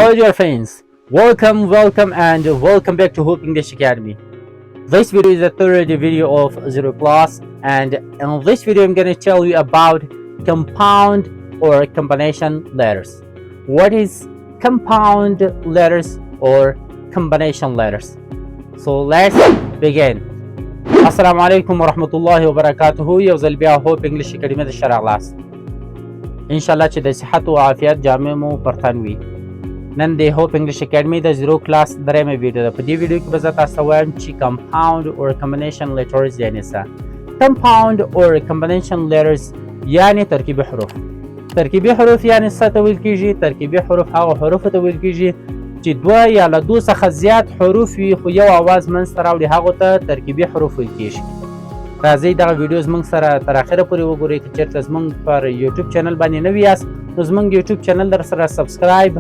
Hello dear friends, welcome and welcome back to Hope English Academy. This video is the third video of 0 class, and in this video I'm going to tell you about compound or combination letters. What is compound letters or combination letters? So let's begin. Assalamu alaikum wa rahmatullahi wa barakatuhu. یو ځل بیا هوپ انګلیش اکیډمي ته ښه راغلاست. انشاءالله چې د صحت او عافیت جامې مو پر تن وي. نن د هوپ انګلیش اکیډمي د 0 کلاس درېیمه ویډیو ده. په دې ویډیو کې به زه تاسو ته وایم چې compound or combination letters یعنې څه. compound or combination letters یعنې ترکیبي حروف. ترکیبي حروف یعنې څه ته ویل کېږي؟ ترکیبي حروف هغه حروفو ته ویل کېږي چې دوه یا له دوه څخه زیات حروف وي خو یو اواز منځته راوړي، هغو ته ترکیبي حروف ویل کېږي. راځئ دغه ویډیو زموږ سره تر اخره پورې وګورئ. که چېرته زموږ پر یوټیوب چینل باندې نوي یاست نو زموږ یوټیوب چینل در سره سبسکرایب،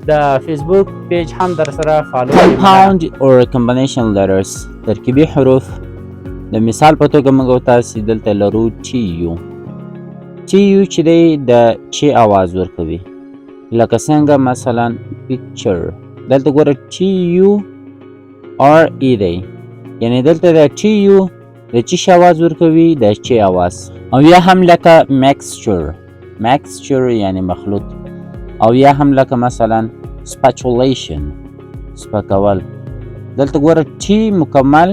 د فیسبوک پیج هم در سره فالو. compound or combination letters ترکیبي حروف. د مثال په توګه موږ تاسې دلته لرو TU. TU چې دی د چې اواز ورکوي، لکه څنګه مثلا picture. دلته ګوره TURE دی، یعنې دلته د TU د چې اواز ورکوي، د چې اواز. او یا هم لکه mixture یعنی مخلوط. او یا هم لکه مثلا spatulation سپکول. دلته ګوره T مکمل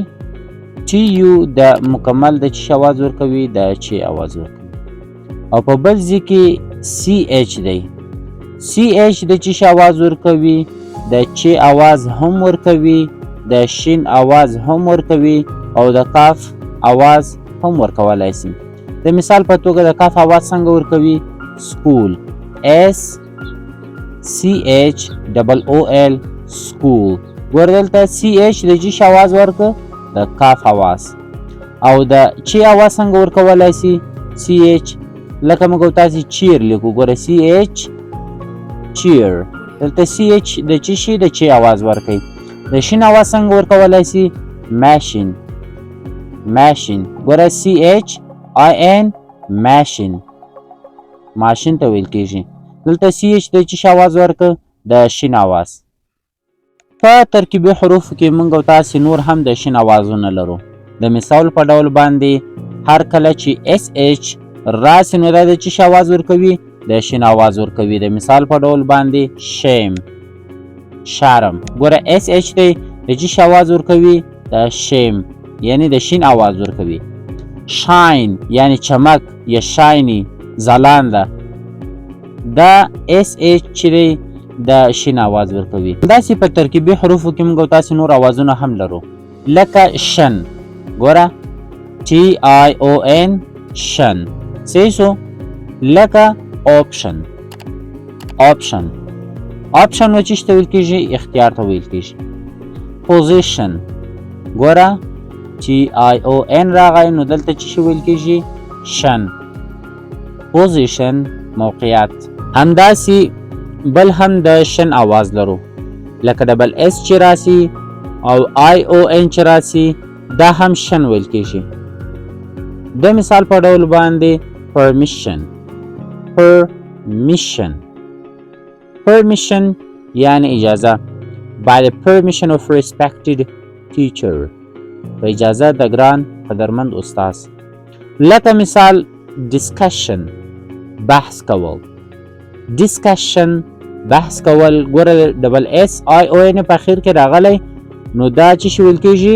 TU د مکمل د چې اواز ورکوي، د چې اواز ورکوي. او په بل ځای کې CH دی. CH د چې اواز ورکوي، د چې اواز هم ورکوي، د شین اواز هم ورکوي، او د کاف اواز هم ورکولای شي. د مثال په توګه د کاف اواز څنګه ورکوي؟ school SCHOOL school. ګوره دلته CH د چې اواز ورکه، د کاف اواز. او د چې اواز څنګه ورکولای شي؟ CH. لکه موږ تاسې چیر لیکو، ګوره CH cheer. دلته CH د چې شي د چې اواز ورکوي. د شین اواز څنګه ورکولای شي؟ machine. ګوره CHIN machine. ماشین ته ویل کېږي. دلته CH د چې اواز ورکه، د شین اواز. په ترکیبي حروفو کې موږ او تاسې نور هم د شین اوازونه لرو. د مثال په ډول باندې هر کله چې SH راسي نو دا د چې اواز ورکوي، د شین اواز ورکوي. د مثال په ډول باندې شرم. ګوره SH دی د چې اواز ورکوي، د شیم یعنی د شین اواز ورکوي. شاین یعنی چمک یا شاینی ځلانده، دا SH چې دی د شین اواز ورکوي. داسې په ترکیبي حروفو کې موږ تاسې نور اوازونه هم لرو، لکه شن. ګوره TION شن. صحیح شو. لکه option و چیش ته ویل کېږي؟ اختیار ته ویل کېږي. position. ګوره TION راغی نو دلته چی ویل کېږي؟ شن. position موقعیت. همداسې بل هم د شن اواز لرو، لکه ډبل S چې راسي او ION چې راسي، دا هم شن ویل کېږي. د مثال په ډول باندې permission یعنی اجازه. by the permission of respected teacher. په اجازه د ګران قدرمند استاد. لکه مثال discussion بحث کول. ګوره ډبل SION په اخر کې راغلی نو دا چې ویل کېږي؟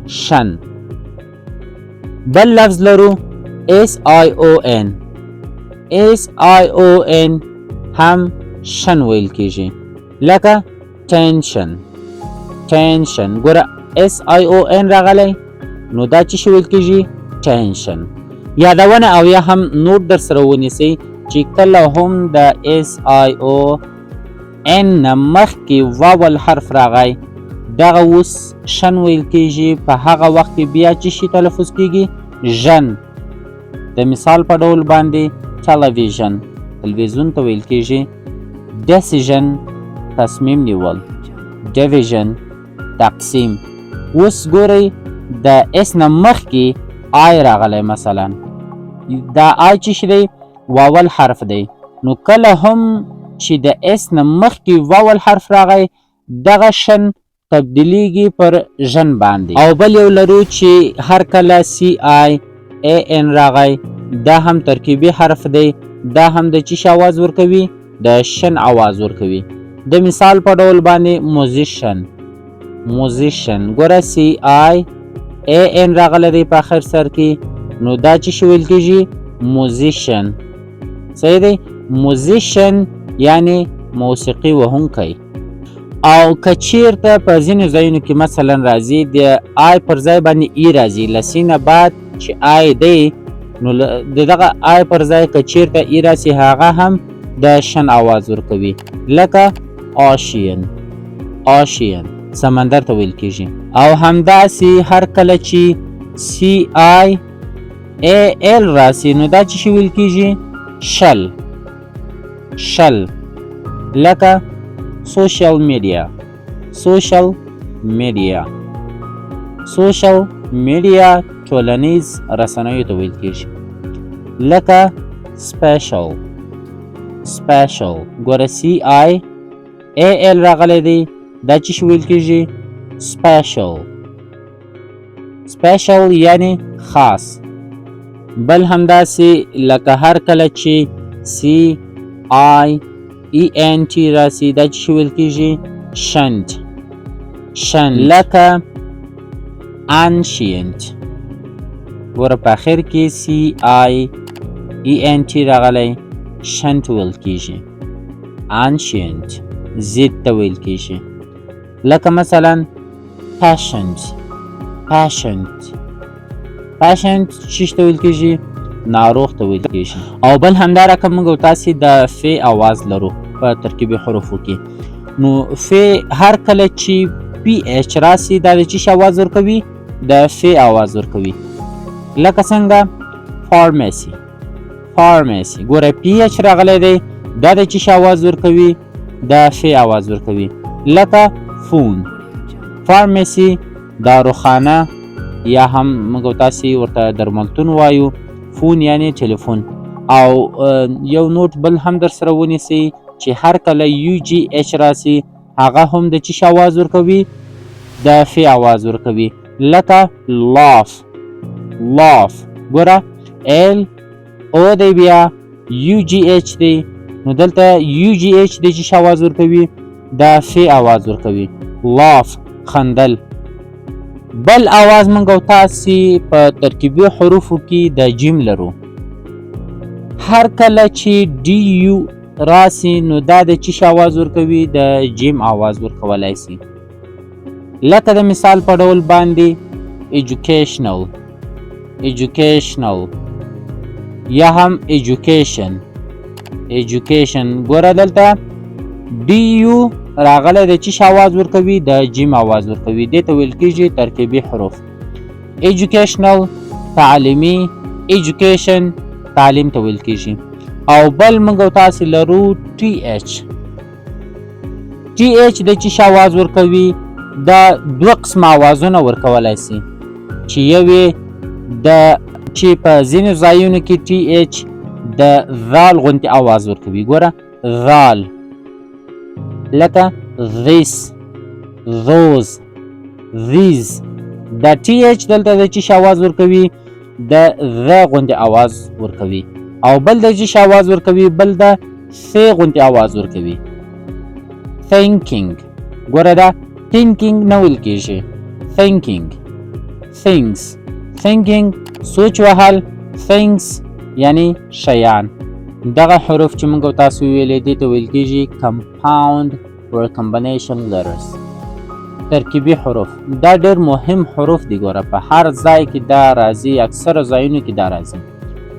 شن. بل لفظ لرو SION هم شن ویل کېږي، لکه tension. ګوره SION راغلی نو دا چې ویل کېږي؟ tension. یادونه او یا هم نوٹ در سره ونیسئ چې کله هم د SION نه مخکې واول حرف راغی، دغه اوس شن ویل کېږي. په هغه وخت کې بیا چې تلفظ کېږي؟ ژن. د مثال په ډول باندې تلویزیون ته ویل کېږي decision تصمیم نیول، division تقسیم. اوس ګورئ د اس نه مخکې آی راغلی، مثلا دا آی چې دی واول حرف دی، نو کله هم چې د اس نه مخکې واول حرف راغی دغه شن تبدیلیږي پر ژن باندې. او بل یو لرو چې هر کله سی آی ای ان راغی دا هم ترکیبي حرف دی، دا هم د چی آواز ورکوي؟ د شن آواز ورکوي. د مثال په ډول باندې موزیشن، موزیشن ګوره سی آی ای ان راغلی دی په آخر سر کې، نو دا چی ویل کیږي؟ موزیشن. صحیح دی؟ موزیشن یعنی موسیقي وهونکی. او که چیرته په ځینو ځایونو کې مثلا راځي د آی پر ځای باندې ای راځي، له سی نه بعد چې آی دی نو د دغه آی پر ځای که چیرته ای راسي هغه هم د شن آواز ورکوي، لکه آشین، آشین سمندر ته ویل کیږي. او همداسې هر کله چې سی آی ای ال راسي نو دا چې ویل کیږي؟ شل، شل لکه سوشل میډیا، سوشل میډیا، سوشل میډیا ټولنیز رسنیو ته ویل کیږي. لکه سپیشل، سپیشل ګوره سی آی ای ال راغلی دی دا چې ویل کیږي؟ سپیشل، سپیشل یعنی خاص. بل همداسې لکه هر کله چې سی آی ای ان ټي راسي دا چې ویل کیږي؟ شنت، شنت لکه انشینت ګوره په اخر کې سی آی ای ان ټي راغلی شنت ویل کیږي، انشینت زید ته ویل کیږي. لکه مثلا پیشنت، پیشنت، پیشنت چیش ته ویل کیږي؟ ناروغ ته ویل کیږي. او بل همدا رقم موږ تاسې د ف آواز لرو په ترکیبي حروفو کې. نو ف هر کله چې پی ایچ راسي دا د چی آواز ورکوي؟ د ف آواز ورکوي. لکه څنګه فارمیسی، فارمیسی ګوره پی ایچ راغلی دی دا د چی آواز ورکوي؟ د ف آواز ورکوي. لکه فون، فارمیسی داروخانه یا هم موږ تاسې ورته درملتون وایو، فون یعنی تلیفون. او یو نوٹ بل هم در سره ونیسئ چې هر کله یو جی ایچ راسي هغه هم د چی آواز ورکوي؟ د ف آواز ورکوي. لکه لاف، لاف ګوره ال او دی بیا یو جی ایچ دی نو دلته یو جی ایچ د چی آواز ورکوي؟ د ف آواز ورکوي. لاف خندل. بل آواز موږ تاسې په ترکیبي حروفو کې د جیم لرو. هر کله چې ډي یو راسي نو دا د چی آواز ورکوي؟ د جیم آواز ورکولای سي. لکه د مثال په ډول باندې ایجوکیشنل، ایجوکیشنل یا هم ایجوکیشن، ایجوکیشن ګوره دلته ډي یو راغلی د چی آواز ورکوي؟ د جیم آواز ورکوي. دې ته ویل کیږي ترکیبي حروف. ایجوکیشنل تعلیمي، ایجوکیشن تعلیم ته ویل کیږي. او بل موږ تاسې لرو ټي ایچ. ټي ایچ د چی آواز ورکوي؟ دا دوه قسم آوازونه ورکولای سي چې یو یې د چې په ځینو ځایونو کې ټي ایچ د ذال غوندې آواز ورکوي. ګوره ذال لکه this، those، these. دا ټي ایچ دلته د چی آواز ورکوي؟ د ذ غوندې آواز ورکوي. او بل د چی آواز ورکوي؟ بل د ث غوندې آواز ورکوي. thinking ګوره دا thinking نه ویل کیږي، thinking، things، thinking سوچ وهل، things یعنی شیان. دغه حروف چې موږ تاسو ویلې دي ته ویل کیږي compound or combination letters. ترکیبي حروف دا ډېر مهم حروف دي. ګوره په هر ځای کې دا راځي، اکثره ځایونو کې دا راځي.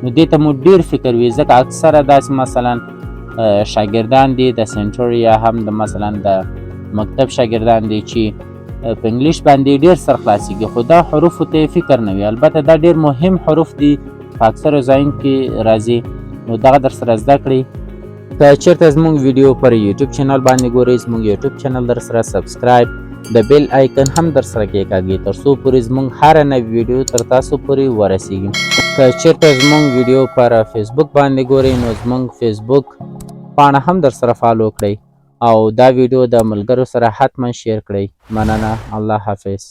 نو دې ته مو ډېر فکر وي ځکه اکثره داسې مثلا شاګردان دي د سنټر یا هم د مثلا د مکتب شاګردان دي چې په انګلیش باندې ډېر سرخلاصېږي خو دا حروفو ته فکر نه وي. البته دا ډېر مهم حروف دي په اکثره ځایونو کې راځي. نو دغه در سره زده کړئ. که چېرته زموږ ویډیو پر یوټیوب چینل باندې ګورئ زموږ یوټیوب چینل در سره سبسکرایب د بیل آیکن هم در سره کېکاږئ تر څو پورې زموږ هره نوې ویډیو تر تاسو پورې ورسیږي. که چېرته زموږ ویډیو پر فیسبوک باندې ګورئ نو زموږ فیسبوک پاڼه هم در سره فالو کړئ او دا ویډیو د ملګرو سره حتما شیر کړئ. مننه. الله حافظ.